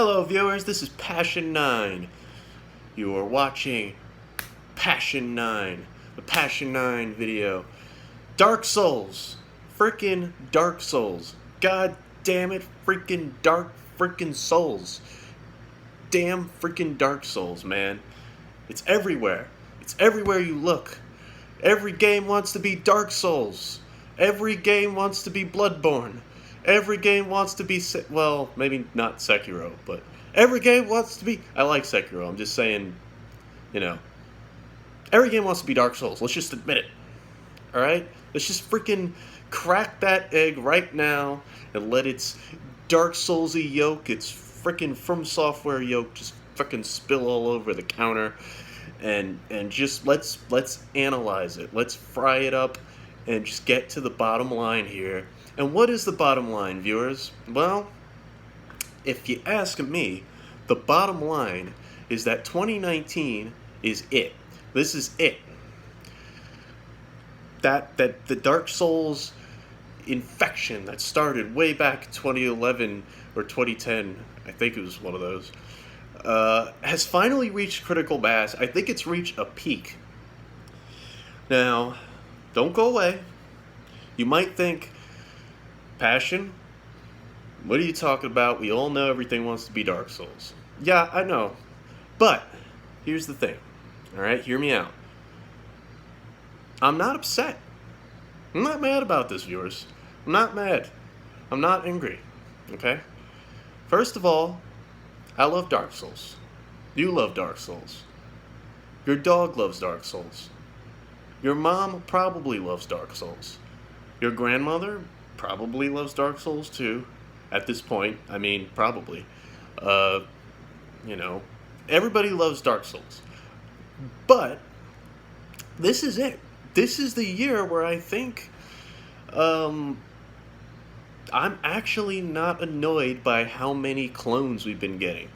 Hello viewers, this is Passion 9. You are watching Passion 9, the Passion 9 video. Dark Souls. Frickin' Dark Souls. God damn it, freaking Dark freaking Souls. Damn freaking Dark Souls, man. It's everywhere. It's everywhere you look. Every game wants to be Dark Souls. Every game wants to be Bloodborne. Every game wants to be, well, maybe not Sekiro, but every game wants to be, I like Sekiro, I'm just saying, you know, every game wants to be Dark Souls, let's just admit it, alright? Let's just freaking crack that egg right now and let its Dark Soulsy yolk, its freaking From Software yolk just freaking spill all over the counter, and just let's analyze it, let's fry it up, and just get to the bottom line here. And what is the bottom line, viewers? Well, if you ask me, the bottom line is that 2019 is it. This is it. That the Dark Souls infection that started way back in 2011 or 2010, I think it was one of those, has finally reached critical mass. I think it's reached a peak. Now, don't go away. You might think, Passion? What are you talking about? We all know everything wants to be Dark Souls. Yeah, I know. But, here's the thing. Alright, hear me out. I'm not upset. I'm not mad about this, viewers. I'm not mad. I'm not angry. Okay? First of all, I love Dark Souls. You love Dark Souls. Your dog loves Dark Souls. Your mom probably loves Dark Souls. Your grandmother probably loves Dark Souls too. At this point, I mean, probably. You know, everybody loves Dark Souls. But this is it. This is the year where I think I'm actually not annoyed by how many clones we've been getting.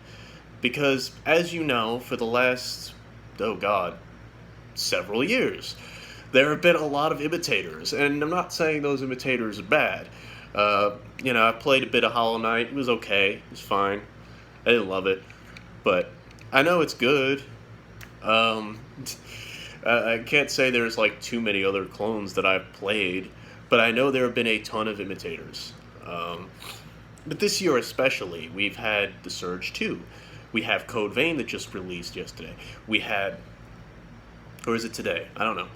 Because, as you know, for the last, oh god, several years, there have been a lot of imitators, and I'm not saying those imitators are bad. You know, I played a bit of Hollow Knight. It was okay. It was fine. I didn't love it, but I know it's good. I can't say there's like too many other clones that I've played, but I know there have been a ton of imitators. But this year especially, we've had The Surge 2. We have Code Vein that just released yesterday. We had, or is it today? I don't know.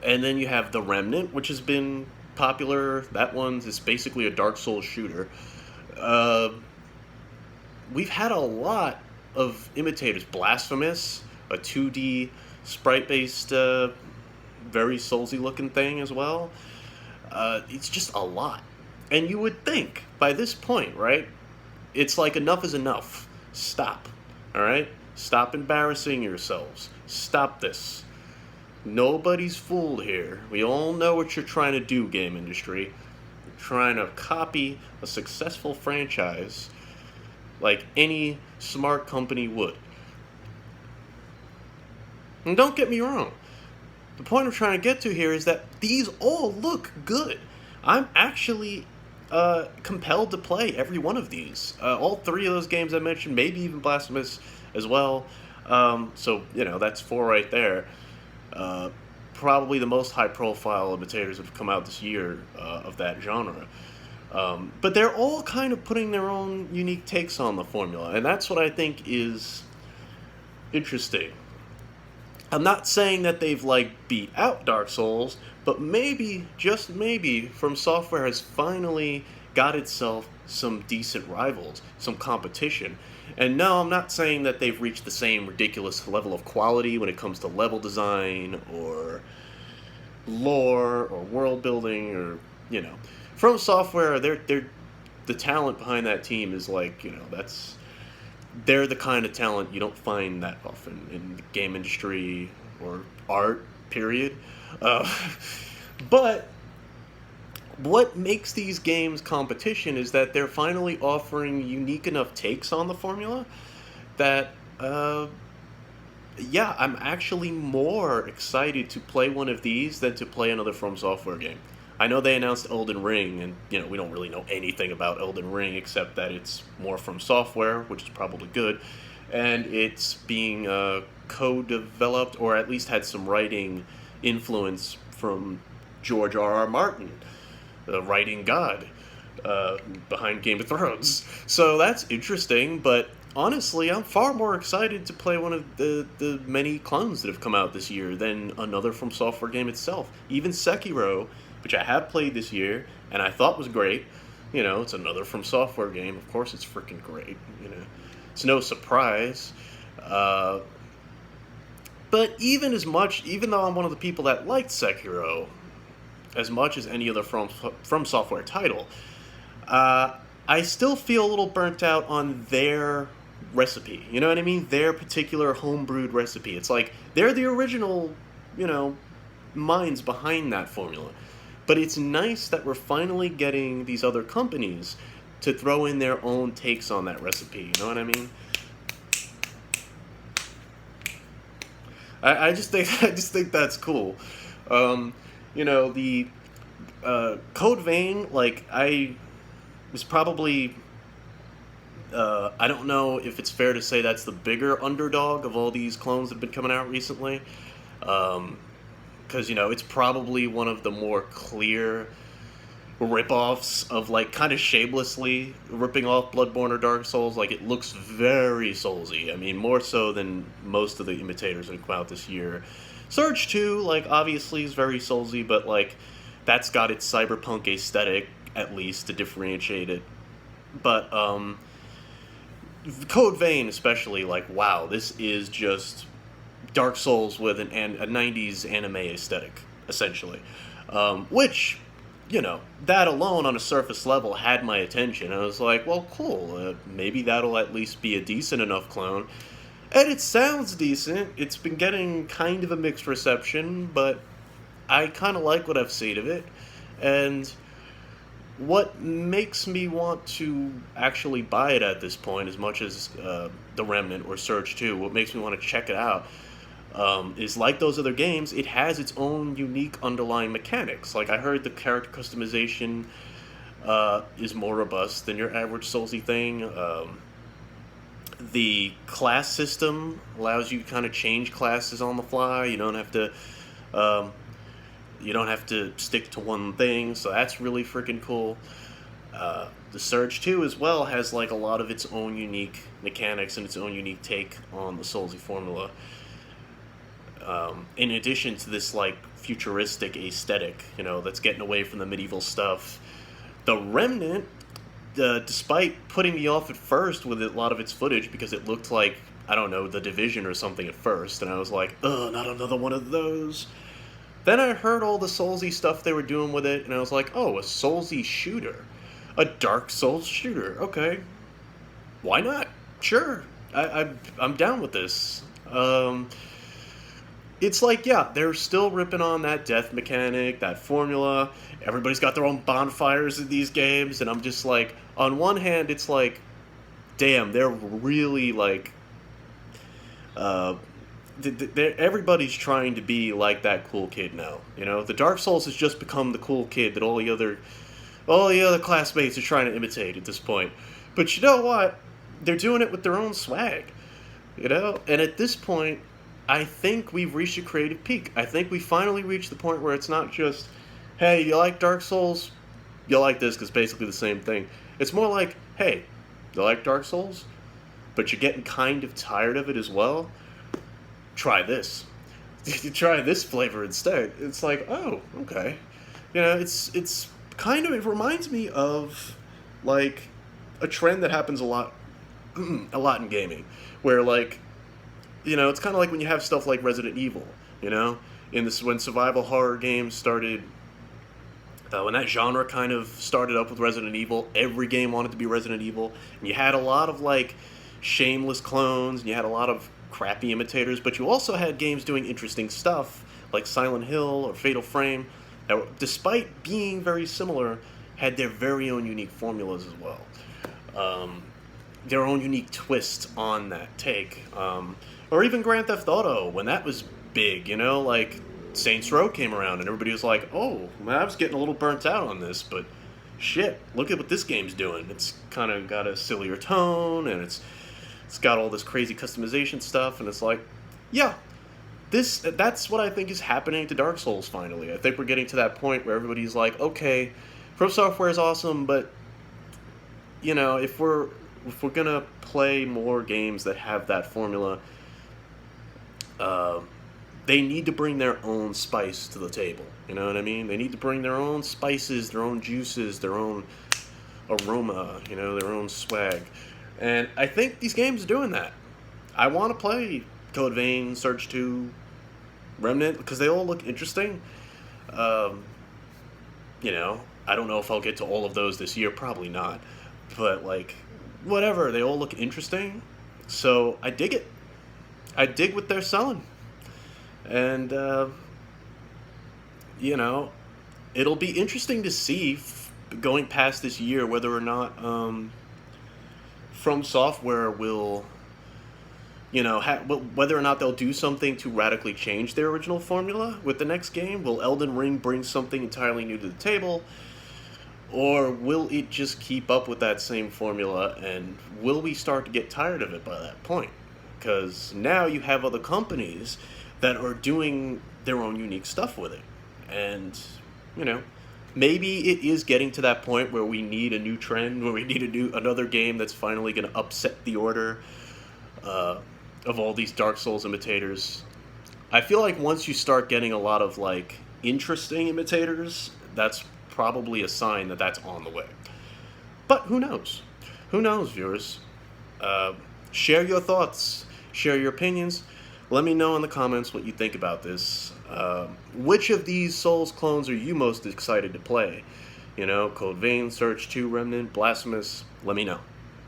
And then you have The Remnant, which has been popular. That one's is basically a Dark Souls shooter. We've had a lot of imitators. Blasphemous, a 2D sprite-based, very Soulsy looking thing as well. It's just a lot. And you would think, by this point, right, it's like enough is enough. Stop. Alright? Stop embarrassing yourselves. Stop this. Nobody's fooled here. We all know what you're trying to do, game industry. You're trying to copy a successful franchise like any smart company would. And don't get me wrong. The point I'm trying to get to here is that these all look good. I'm actually compelled to play every one of these. All three of those games I mentioned, maybe even Blasphemous as well. So, you know, that's 4 right there. Probably the most high-profile imitators that have come out this year of that genre. But they're all kind of putting their own unique takes on the formula, and that's what I think is interesting. I'm not saying that they've, like, beat out Dark Souls, but maybe, just maybe, From Software has finally got itself some decent rivals, some competition. And no, I'm not saying that they've reached the same ridiculous level of quality when it comes to level design or lore or world building or, you know. From Software, they're the talent behind that team is like, you know, they're the kind of talent you don't find that often in the game industry or art, period. But what makes these games competition is that they're finally offering unique enough takes on the formula that, yeah, I'm actually more excited to play one of these than to play another From Software game. I know they announced Elden Ring, and we don't really know anything about Elden Ring except that it's more from software, which is probably good, and it's being co-developed, or at least had some writing influence from George R.R. Martin, the writing god behind Game of Thrones. So that's interesting, but honestly, I'm far more excited to play one of the many clones that have come out this year than another From Software game itself. Even Sekiro, which I have played this year and I thought was great. It's another From Software game. Of course, it's freaking great. It's no surprise. But even though I'm one of the people that liked Sekiro as much as any other From Software title, I still feel a little burnt out on their recipe. You know what I mean? Their particular homebrewed recipe. It's like they're the original, minds behind that formula. But it's nice that we're finally getting these other companies to throw in their own takes on that recipe. You know what I mean? I just think that's cool. The Code Vein, like I was probably. I don't know if it's fair to say that's the bigger underdog of all these clones that have been coming out recently. Because, it's probably one of the more clear rip-offs of, like, kind of shamelessly ripping off Bloodborne or Dark Souls. Like, it looks very Soulsy. I mean, more so than most of the imitators that have come out this year. Surge 2, like, obviously is very Soulsy, but, like, that's got its cyberpunk aesthetic, at least, to differentiate it. But, Code Vein especially, like, wow, this is just Dark Souls with a 90s anime aesthetic, essentially. Which, that alone on a surface level had my attention. I was like, well, cool, maybe that'll at least be a decent enough clone. And it sounds decent. It's been getting kind of a mixed reception, but I kind of like what I've seen of it. And what makes me want to actually buy it at this point, as much as The Remnant or Surge 2, what makes me want to check it out, is like those other games, it has its own unique underlying mechanics. Like, I heard the character customization is more robust than your average Soulsy thing. The class system allows you to kind of change classes on the fly. You don't have to stick to one thing, so that's really freaking cool. The Surge 2 as well has like a lot of its own unique mechanics and its own unique take on the Soulsy formula. In addition to this like futuristic aesthetic, that's getting away from the medieval stuff. The Remnant, despite putting me off at first with a lot of its footage because it looked like, I don't know, The Division or something at first, and I was like, ugh, not another one of those. Then I heard all the Soulsy stuff they were doing with it, and I was like, oh, a Soulsy shooter. A Dark Souls shooter. Okay. Why not? Sure. I'm down with this. It's like, yeah, they're still ripping on that death mechanic, that formula. Everybody's got their own bonfires in these games, and I'm just like, on one hand, it's like, damn, they're really like, everybody's trying to be like that cool kid now. The Dark Souls has just become the cool kid that all the other classmates are trying to imitate at this point. But you know what? They're doing it with their own swag. And at this point, I think we've reached a creative peak. I think we finally reached the point where it's not just, hey, you like Dark Souls? You'll like this because basically the same thing. It's more like, hey, you like Dark Souls? But you're getting kind of tired of it as well? Try this. You try this flavor instead. It's like, oh, okay. It's kind of, it reminds me of like a trend that happens a lot in gaming, where like, it's kind of like when you have stuff like Resident Evil, when survival horror games started, when that genre kind of started up with Resident Evil, every game wanted to be Resident Evil, and you had a lot of like shameless clones, and you had a lot of crappy imitators, but you also had games doing interesting stuff like Silent Hill or Fatal Frame that, despite being very similar, had their very own unique formulas as well. Their own unique twist on that take. Or even Grand Theft Auto, when that was big, like Saints Row came around, and everybody was like, "Oh, man, I was getting a little burnt out on this, but shit, look at what this game's doing. It's kind of got a sillier tone, and it's got all this crazy customization stuff." And it's like, yeah, that's what I think is happening to Dark Souls finally. I think we're getting to that point where everybody's like, okay, From Software is awesome, but you know, if we're gonna play more games that have that formula, they need to bring their own spice to the table. You know what I mean? They need to bring their own spices, their own juices, their own aroma, you know, their own swag. And I think these games are doing that. I want to play Code Vein, Surge 2, Remnant, because they all look interesting. You know, I don't know if I'll get to all of those this year, probably not. But, like, whatever, they all look interesting. So, I dig it. I dig what they're selling. And, you know, it'll be interesting to see, going past this year, whether or not From Software will, you know, whether or not they'll do something to radically change their original formula with the next game. Will Elden Ring bring something entirely new to the table? Or will it just keep up with that same formula, and will we start to get tired of it by that point? Because now you have other companies that are doing their own unique stuff with it. And, you know, maybe it is getting to that point where we need a new trend, where we need another game that's finally going to upset the order of all these Dark Souls imitators. I feel like once you start getting a lot of, like, interesting imitators, that's probably a sign that that's on the way. But who knows? Who knows, viewers? Share your thoughts. Share your opinions. Let me know in the comments what you think about this. Which of these Souls clones are you most excited to play? You know, Code Vein, Surge 2, Remnant, Blasphemous. Let me know.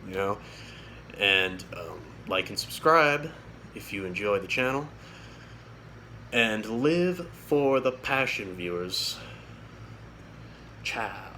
You know? And like and subscribe if you enjoy the channel. And live for the passion, viewers. Ciao.